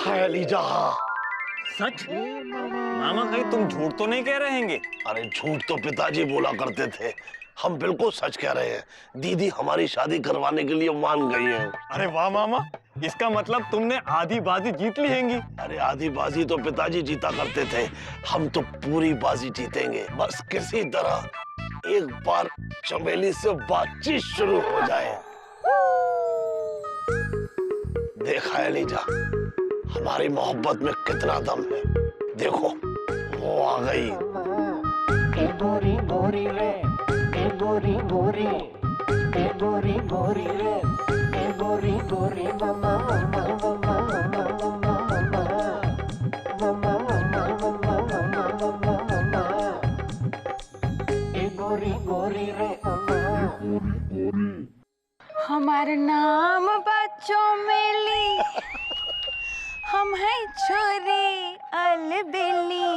है लीजा। सच? मामा कहीं तुम झूठ तो नहीं कह रहे हैंगे? अरे झूठ तो पिताजी बोला करते थे, हम बिल्कुल सच कह रहे हैं। दीदी हमारी शादी करवाने के लिए मान गई है। अरे वाह मामा, इसका मतलब तुमने आधी बाजी जीत ली हैंगी। अरे आधी बाजी तो पिताजी जीता करते थे, हम तो पूरी बाजी जीतेंगे। बस किसी तरह एक बार चमेली से बातचीत शुरू हो जाए। देखा है लीजा, हमारी मोहब्बत में कितना दम है। देखो वो आ गई। गोरी गोरी रे, गोरी गोरी, गोरी गोरी रे, गोरी गोरी मम्मा मम्मा मम्मा मम्मा मम्मा मम्मा मम्मा मम्मा मम्मा, गोरी गोरी रे मम्मा। हमार नाम बच्चों मेली, हम है छोरी अलबेली,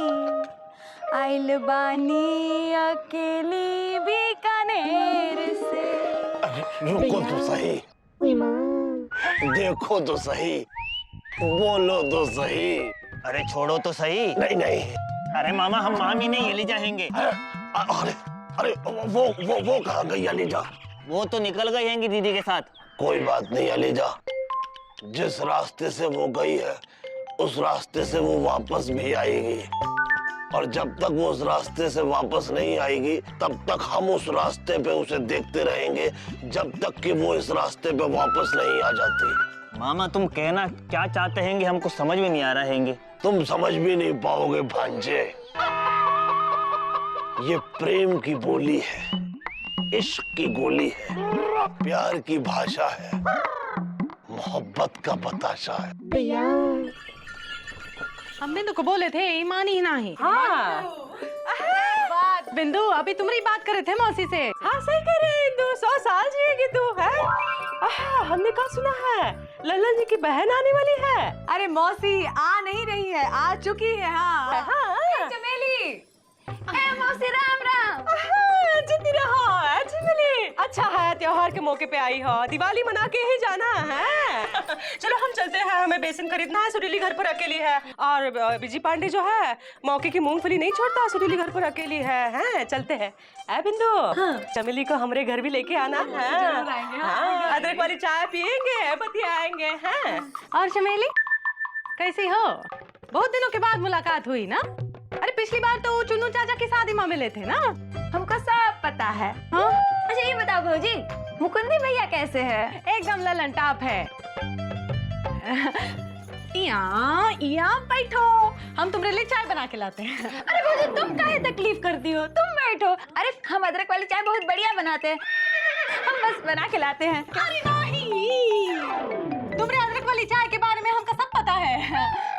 आइल बानी अकेली बीकानेर से। रुको तो सही, देखो तो सही, बोलो तो सही। अरे छोड़ो तो सही। नहीं नहीं। अरे मामा हम मामी नहीं ले जाएंगे। अरे अरे वो कहाँ गई अलीजा? वो तो निकल गई हैंगी दीदी के साथ। कोई बात नहीं अलीजा, जिस रास्ते से वो गई है उस रास्ते से वो वापस भी आएगी, और जब तक वो उस रास्ते से वापस नहीं आएगी तब तक हम उस रास्ते पे उसे देखते रहेंगे, जब तक कि वो इस रास्ते पे वापस नहीं आ जाती। मामा तुम कहना क्या चाहते हैंगे, हमको समझ में नहीं आ रहा हैंगे। तुम समझ भी नहीं पाओगे भांजे। ये प्रेम की बोली है, इश्क की गोली है, प्यार की भाषा है, मोहब्बत का बताशा है। हम बिंदु को बोले थे ईमानी ही नहीं। हाँ बात बिंदु, अभी तुम्हारी बात कर रहे थे मौसी से। हाँ सही कह रहे हैं इंदु, 100 साल जिएगी तू है। हमने कहा सुना है लल्लन जी की बहन आने वाली है। अरे मौसी आ नहीं रही है, आ चुकी है। हाँ हाँ चमेली, मौसी राम राम। जितनी रहो चमेली, अच्छा है त्योहार के मौके पे आई हो, दिवाली मना के ही जाना है। चलो हम चलते हैं, हमें बेसन खरीदना है, सुरीली घर पर अकेली है। और बिजी पांडे जो है मौके की मूंगफली नहीं छोड़ता, सुरीली घर पर अकेली है। चलते हैं ए बिंदु। हाँ। चमेली को हमारे घर भी लेके आना है। हाँ, अदरक वाली चाय पियेंगे, बतियाएंगे हैं। और चमेली कैसी हो? बहुत दिनों के बाद मुलाकात हुई ना। अरे पिछली बार तो चुन्नू चाचा की शादी में मिले थे ना। हमको सब पता है। हाँ? अच्छा ये बताओ भौजी, मुकुंदी भैया कैसे है? एकदम ललन टाप है। यहाँ बैठो, हम तुम्हारे लिए चाय बना के लाते हैं। अरे भौजी तुम काहे तकलीफ करती हो, तुम बैठो। अरे हम अदरक वाली चाय बहुत बढ़िया बनाते हैं, हम बस बना के लाते हैं। अरे नहीं, तुम्हारे अदरक वाली चाय के बारे में हमको सब पता है,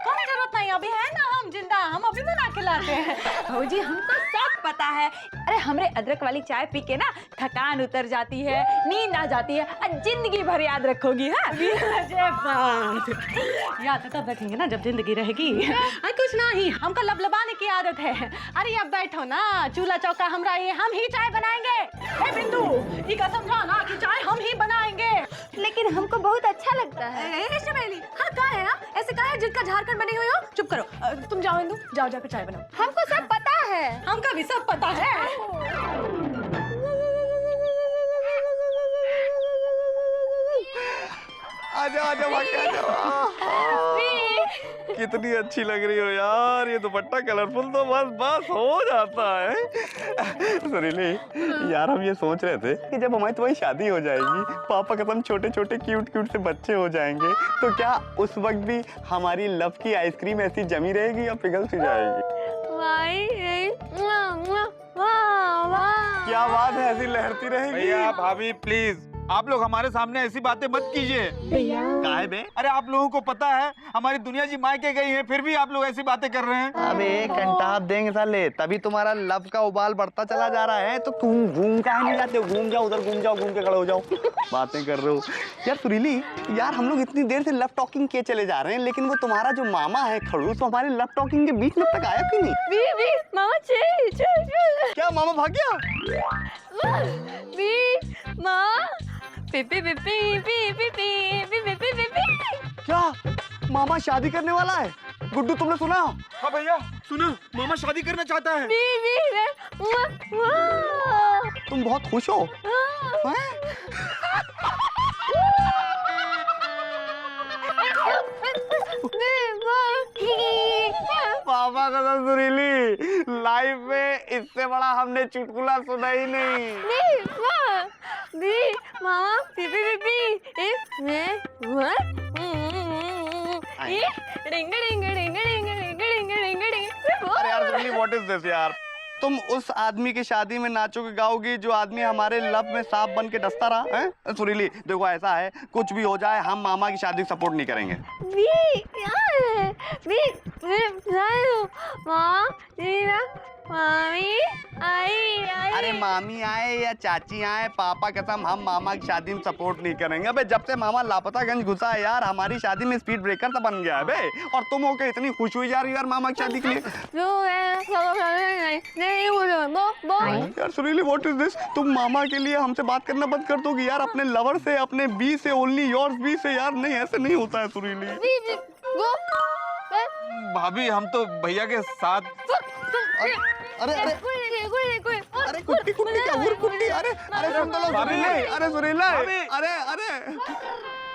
कोई जरूरत नहीं। अभी है ना हम जिंदा, हम अभी बना के लाते हैं। भौजी हमको सब पता है। अरे हमरे अदरक वाली चाय पी के ना थकान उतर जाती है, नींद आ जाती है, और जिंदगी भर याद रखोगी। हाँ याद तो तब रखेंगे ना जब जिंदगी रहेगी। कुछ नहीं, हमको लबलबाने की आदत है। अरे अब बैठो ना, चूल्हा चौका हमरा ही, हम ही चाय बनाएंगे। ए बिंदु, ये का समझा ना कि चाय हम ही बनाएंगे। लेकिन हमको बहुत अच्छा लगता है। चमेली, हाँ कहा है ना, ऐसे कहा है जिनका झारखंड बनी हुई हो। चुप करो, तुम जाओ इंदु, जाओ जाकर चाय बनाओ। हमको सब पता है। हमका भी सब पता है। आजा आजा भाग्य आजा। कितनी अच्छी लग रही हो यार, ये दुपट्टा कलरफुल तो बस हो जाता है। सुरीली यार, हम ये सोच रहे थे कि जब हमारी तुम्हारी शादी हो जाएगी, पापा कसम छोटे छोटे क्यूट क्यूट से बच्चे हो जाएंगे, तो क्या उस वक्त भी हमारी लव की आइसक्रीम ऐसी जमी रहेगी या पिघल सी जाएगी? क्या बात है, ऐसी लहरती रहेगी। भैया भाभी प्लीज, आप लोग हमारे सामने ऐसी बातें मत कीजिए। काहे बे? अरे आप लोगों को पता है हमारी दुनिया जी मायके गई है, फिर भी आप लोग ऐसी बातें कर रहे हैं। अबे कंटाप देंगे साले, तभी तुम्हारा लव का उबाल बढ़ता चला जा रहा है। तो तुम घूम काहे नहीं जाते हो? घूम जाओ उधर, घूम जाओ, घूम के खड़े हो जाओ। बातें कर रहे हो यार। सुरीली यार, हम लोग इतनी देर से लव टॉकिंग किए चले जा रहे हैं, लेकिन वो तुम्हारा जो मामा है खड़ूस, तो हमारे लव टॉकिंग के बीच में तक आया क्यों नहीं? मामा चल क्या मामा भाग गया? माँ पिपी पिपी पिपी पिपी पिपी पिपी। क्या मामा शादी करने वाला है। गुड्डू तुमने सुना? हाँ भैया सुनो, मामा शादी करना चाहता है। तुम बहुत खुश हो? हैं? पापा कसम सुरीली, लाइफ में इससे बड़ा हमने चुटकुला सुना ही नहीं। मामा पीपी पीपी अरे यार सुरीली, व्हाट इज दिस यार? तुम उस आदमी की शादी में नाचोगे गाओगी जो आदमी हमारे लब में सांप बन के डसता रहा है? सुरीली देखो, ऐसा है कुछ भी हो जाए हम मामा की शादी सपोर्ट नहीं करेंगे। मामी आई अरे मामी आए या चाची आए, पापा कसम हम मामा की शादी में सपोर्ट नहीं करेंगे। अबे जब से मामा लापतागंज घुसा है यार, हमारी शादी में स्पीड ब्रेकर तो बन गया है बे। और तुम हो के इतनी खुश हुई जा रही हो यार मामा की शादी के लिए। यार सुरीली व्हाट इज दिस? तुम मामा के लिए हमसे बात करना बंद कर दोगी यार, अपने लवर से, अपने बी से, ओनली योर्स बी से यार। नहीं ऐसे नहीं होता है सुरीली। भाभी हम तो भैया के साथ। अरे अरे अरे कुट्टी कुट्टी क्या हुर कुट्टी? अरे अरे सुन तो लो सुरीली, अरे सुरीला, अरे अरे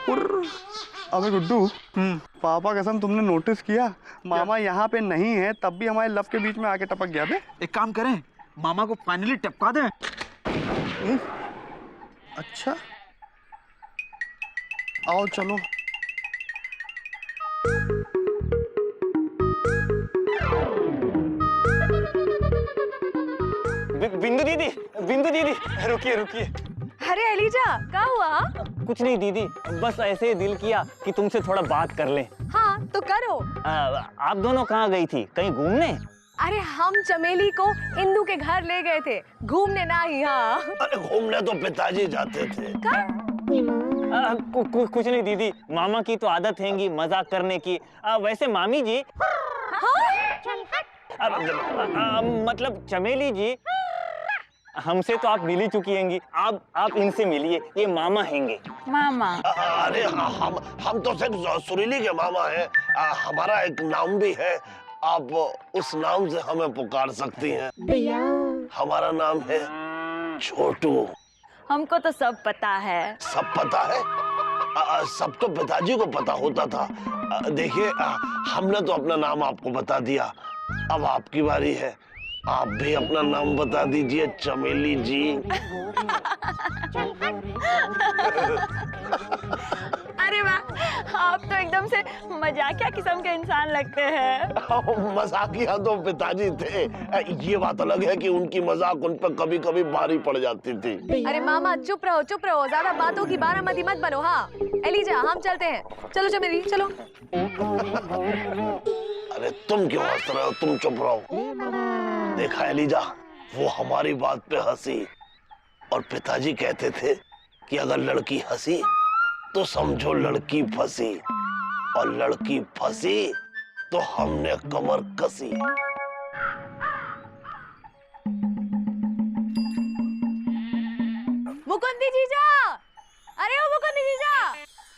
हुर। अबे गुड्डू, पापा कसम तुमने नोटिस किया मामा यहाँ पे नहीं है तब भी हमारे लव के बीच में आके टपक गया बे। एक काम करें, मामा को फाइनली टपका दें। अच्छा आओ चलो। बिंदु दीदी रुकिए रुकिए। अरे एलिजा क्या हुआ? कुछ नहीं दीदी, बस ऐसे ही दिल किया कि तुमसे थोड़ा बात कर लें। हाँ तो करो। आप दोनों कहाँ गई थी? कहीं घूमने? अरे हम चमेली को इंदू के घर ले गए थे, घूमने ना ही। हाँ अरे घूमने तो पिताजी जाते थे। कुछ नहीं दीदी, मामा की तो आदत हैगी मजाक करने की। वैसे मामी जी, मतलब चमेली जी, हमसे तो आप मिली चुकी हैंगी, आप इनसे मिलिए, ये मामा हैंगे। मामा? अरे हम तो सिर्फ सुरीली के मामा हैं। हमारा एक नाम भी है, आप उस नाम से हमें पुकार सकती हैं। हमारा नाम है छोटू। हमको तो सब पता है। सब पता है? सब तो पिताजी को पता होता था। देखिए हमने तो अपना नाम आपको बता दिया, अब आपकी बारी है, आप भी अपना नाम बता दीजिए चमेली जी। अरे वाह, आप तो एकदम से मजाकिया किस्म के इंसान लगते हैं। मजाकिया तो पिताजी थे, ये बात अलग है कि उनकी मजाक उन पर कभी कभी भारी पड़ जाती थी। अरे मामा चुप रहो, ज्यादा बातों की बारामती मत बनो। हाँ एलिजा हम चलते हैं, चलो चमेली चलो। अरे तुम क्यों हंस रहे हो? तुम चुप रहो। देखा एलिजा, वो हमारी बात पे हंसी, और पिताजी कहते थे कि अगर लड़की हंसी तो समझो लड़की फंसी, और लड़की फंसी तो हमने कमर कसी। मुकुंदी जीजा, अरे ओ मुकुंदी जीजा,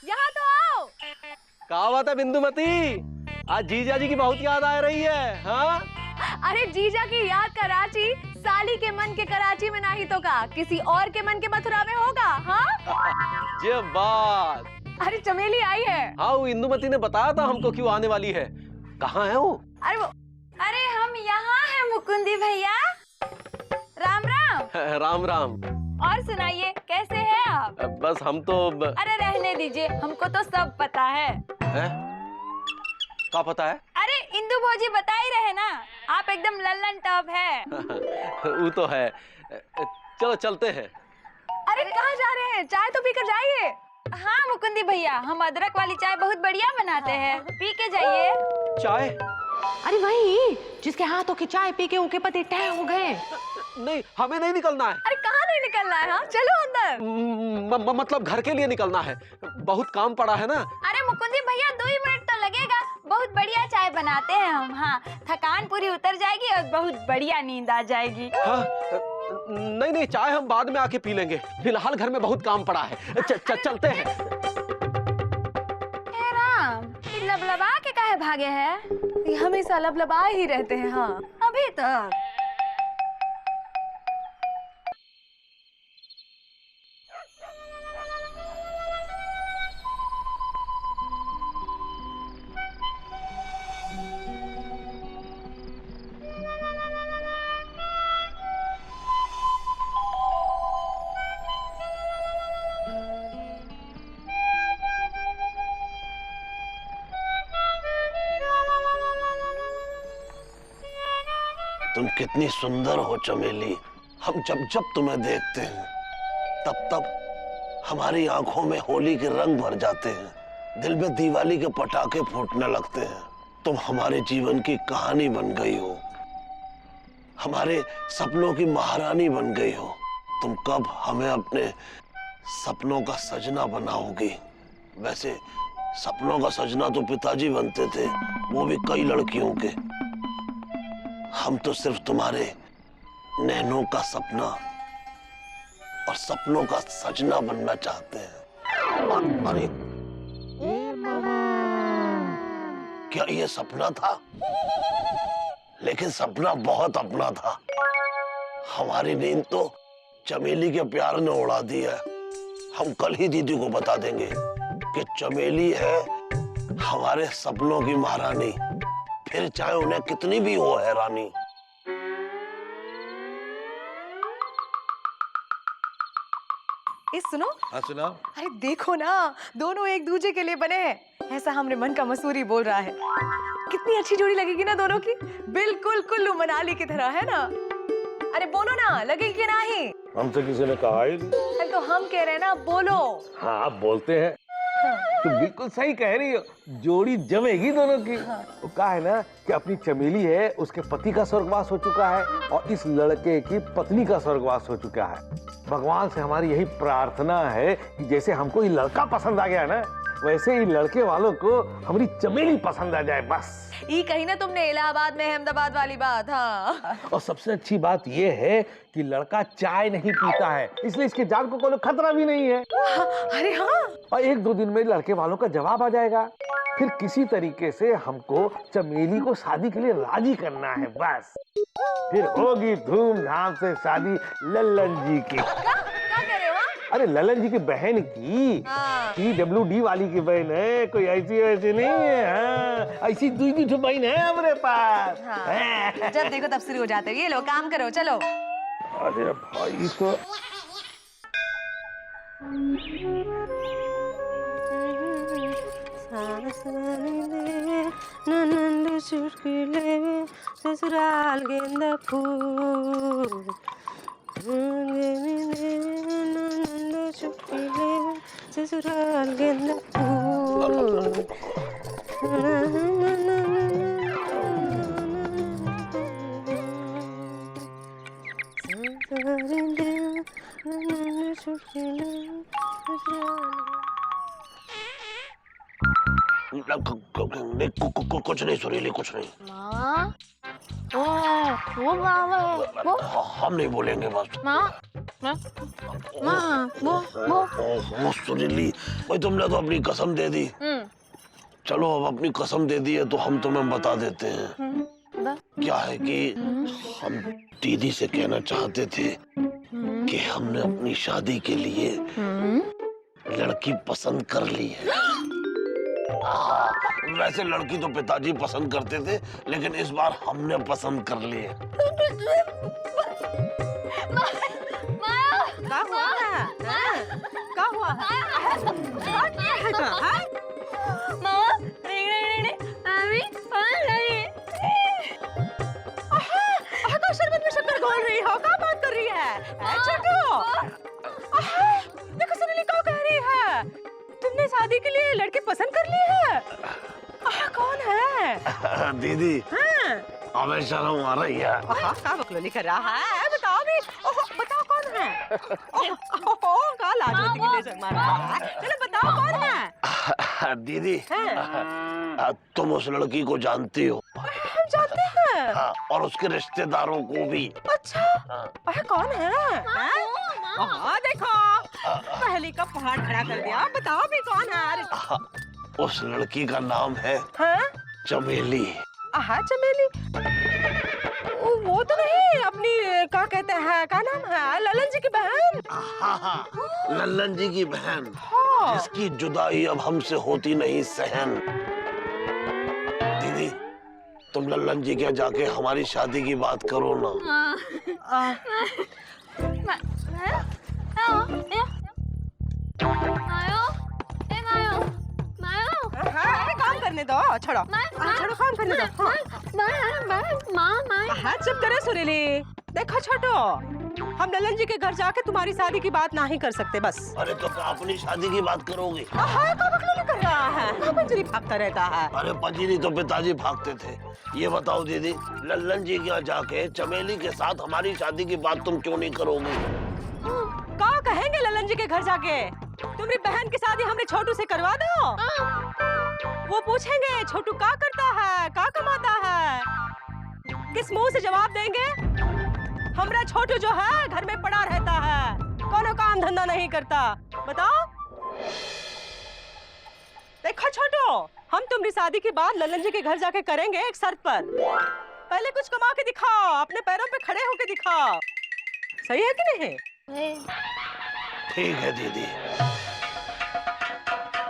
यहाँ तो आओ। क्या बात है बिंदुमती, आज जीजा जी की बहुत याद आ रही है। हाँ अरे जीजा की याद का रांची साली के मन के कराची में नहीं तो का किसी और के मन के मथुरा में होगा। हाँ ये बात। अरे चमेली आई है। हाँ वो इंदुमती ने बताया था हमको क्यों आने वाली है। कहाँ है वो? अरे हम यहाँ हैं मुकुंदी भैया। राम राम। राम राम। और सुनाइए कैसे हैं आप? बस हम तो अरे रहने दीजिए, हमको तो सब पता है। क्या पता है? अरे इंदु भौजी बता ही रहे ना, आप एकदम लल्लन टॉप है। वो तो है। चलो चलते हैं। अरे कहाँ जा रहे हैं? चाय तो पीकर जाइए। हाँ मुकुंदी भैया, हम अदरक वाली चाय बहुत बढ़िया बनाते हैं, पी के जाइए। चाय? अरे वही जिसके हाथों की चाय पी के उनके पति तय हो गए। नहीं हमें नहीं निकलना है। अरे कहाँ नहीं निकलना है? हाँ चलो अंदर। मतलब घर के लिए निकलना है, बहुत काम पड़ा है ना। अरे मुकुंदी भैया 2 ही मिनट तो लगेगा, बहुत बढ़िया चाय बनाते हैं हम। हाँ थकान पूरी उतर जाएगी और बहुत बढ़िया नींद आ जाएगी। हाँ नहीं चाय हम बाद में आके पी लेंगे, फिलहाल घर में बहुत काम पड़ा है। चलते हैं। राम भागे हैं? ये हमेशा लबलबाए ही रहते हैं। हाँ, अभी तक। तुम कितनी सुंदर हो चमेली। हम जब जब तुम्हें देखते हैं तब तब हमारी आंखों में होली के रंग भर जाते हैं, दिल में दिवाली के पटाखे फूटने लगते हैं। तुम हमारे जीवन की कहानी बन गई हो, हमारे सपनों की महारानी बन गई हो। तुम कब हमें अपने सपनों का सजना बनाओगी? वैसे सपनों का सजना तो पिताजी बनते थे, वो भी कई लड़कियों के। हम तो सिर्फ तुम्हारे नैनों का सपना और सपनों का सजना बनना चाहते हैं। अरे क्या ये सपना था? लेकिन सपना बहुत अपना था। हमारी नींद तो चमेली के प्यार ने उड़ा दी है। हम कल ही दीदी को बता देंगे कि चमेली है हमारे सपनों की महारानी, फिर चाहे उन्हें कितनी भी हो हैरानी। सुनो। हाँ सुना। अरे देखो ना, दोनों एक दूसरे के लिए बने हैं, ऐसा हमरे मन का मसूरी बोल रहा है। कितनी अच्छी जोड़ी लगेगी ना दोनों की, बिल्कुल कुल्लू मनाली की तरह, है ना? अरे बोलो ना, लगेगी कि नहीं? हमसे किसी ने कहा ही नहीं। अरे तो हम कह रहे हैं ना, बोलो। हाँ आप बोलते हैं। तो बिल्कुल सही कह रही हो, जोड़ी जमेगी दोनों की। वो कहा है ना कि अपनी चमेली है, उसके पति का स्वर्गवास हो चुका है और इस लड़के की पत्नी का स्वर्गवास हो चुका है। भगवान से हमारी यही प्रार्थना है कि जैसे हमको ये लड़का पसंद आ गया ना, वैसे ही लड़के वालों को हमारी चमेली पसंद आ जाए बस। ये कही ना तुमने इलाहाबाद में अहमदाबाद वाली बात। हाँ। और सबसे अच्छी बात ये है कि लड़का चाय नहीं पीता है, इसलिए इसके जान को कोई खतरा भी नहीं है। हाँ, अरे हाँ। और 1-2 दिन में लड़के वालों का जवाब आ जाएगा। फिर किसी तरीके से हमको चमेली को शादी के लिए राजी करना है बस। फिर होगी धूमधाम से शादी लल्लन जी की। क्या कह रहे हो? अरे लल्लन जी की बहन की। PWD वाली की बहन है, कोई ऐसी वैसी नहीं है। हाँ, ऐसी 2 बहन है हमारे पास। हाँ। जब देखो तब शुरू हो जाते हो। ये लो काम करो, चलो। अरे भाई तो ससुराल गेंदा फूल, ससुराल गेंदा फूल। कुछ नहीं सुरीली, कुछ नहीं। माँ, वो वो हम नहीं बोलेंगे बस। माँ, माँ, वो सुरीली, भाई तुमने तो अपनी कसम दे दी। चलो अब अपनी कसम दे दी है तो हम तुम्हें बता देते हैं। क्या है कि हम दीदी से कहना चाहते थे कि हमने अपनी शादी के लिए लड़की पसंद कर ली है। वैसे लड़की तो पिताजी पसंद करते थे, लेकिन इस बार हमने पसंद कर ली है। क्या हुआ है? क्या हुआ है? शरबत में शक्कर घोल रही हो? क्या बात कर रही है? देखो सुनीली क्या कह रही है, तुमने शादी के लिए लड़के पसंद कर लिए है? कौन है? दीदी हमें शर्म आ रही है। क्या बकलोली कर रहा है? बताओ भी। बताओ कौन है? क्या लाजवती की नजर मार रहा है? चलो बताओ कौन है? दीदी तुम उस लड़की को जानती हो? हम जानते हैं। हाँ, और उसके रिश्तेदारों को भी। अच्छा, कौन है? देखो पहली का पहाड़ खड़ा कर दिया। बताओ भी कौन है? उस लड़की का नाम है चमेली। हाँ चमेली, वो तो नहीं, अपनी क्या कहते हैं, क्या नाम है, ललन जी की बहन। हाँ हाँ, लल्लन जी की बहन, हाँ। जिसकी जुदाई अब हमसे होती नहीं सहन। दीदी, तुम लल्लन जी के जाके हमारी शादी की बात करो ना। हाँ, काम करने दो, छोड़ो छोड़ो, काम करने दो। हाँ चुप करो सुरीली। देखो छोटो, हम ललन जी के घर जाके तुम्हारी शादी की बात नहीं कर सकते बस। अरे तो अपनी शादी की बात करोगे? हाँ, का बकलोली कर रहा है, पंजरी भागता रहता है। अरे पंजरी तो पिताजी भागते थे। ये बताओ दीदी, लल्लन जी के यहाँ जाके चमेली के साथ हमारी शादी की बात तुम क्यों नहीं करोगी? क्या कहेंगे ललन जी के घर जाके? तुम्हारी बहन की शादी हमने छोटू से करवा दो। वो पूछेंगे छोटू क्या करता है, क्या कमाता है, किस मुंह से जवाब देंगे? हमारा छोटू जो है घर में पड़ा रहता है, कोनो काम धंधा नहीं करता। बताओ। देखो छोटू, हम तुम्हारी शादी की बात ललन जी के घर जाके करेंगे एक शर्त पर। पहले कुछ कमा के दिखाओ, अपने पैरों पे खड़े होके दिखाओ। सही है कि नहीं? ठीक है दीदी,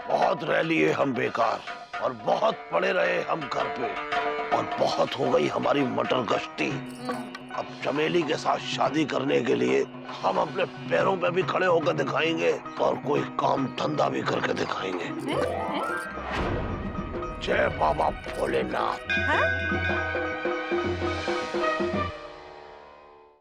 बहुत रह लिए हम बेकार और बहुत पड़े रहे हम घर पे और बहुत हो गई हमारी मटर गश्ती। अब चमेली के साथ शादी करने के लिए हम अपने पैरों पे भी खड़े होकर दिखाएंगे और कोई काम धंधा भी करके दिखाएंगे। जय बाबा भोलेनाथ।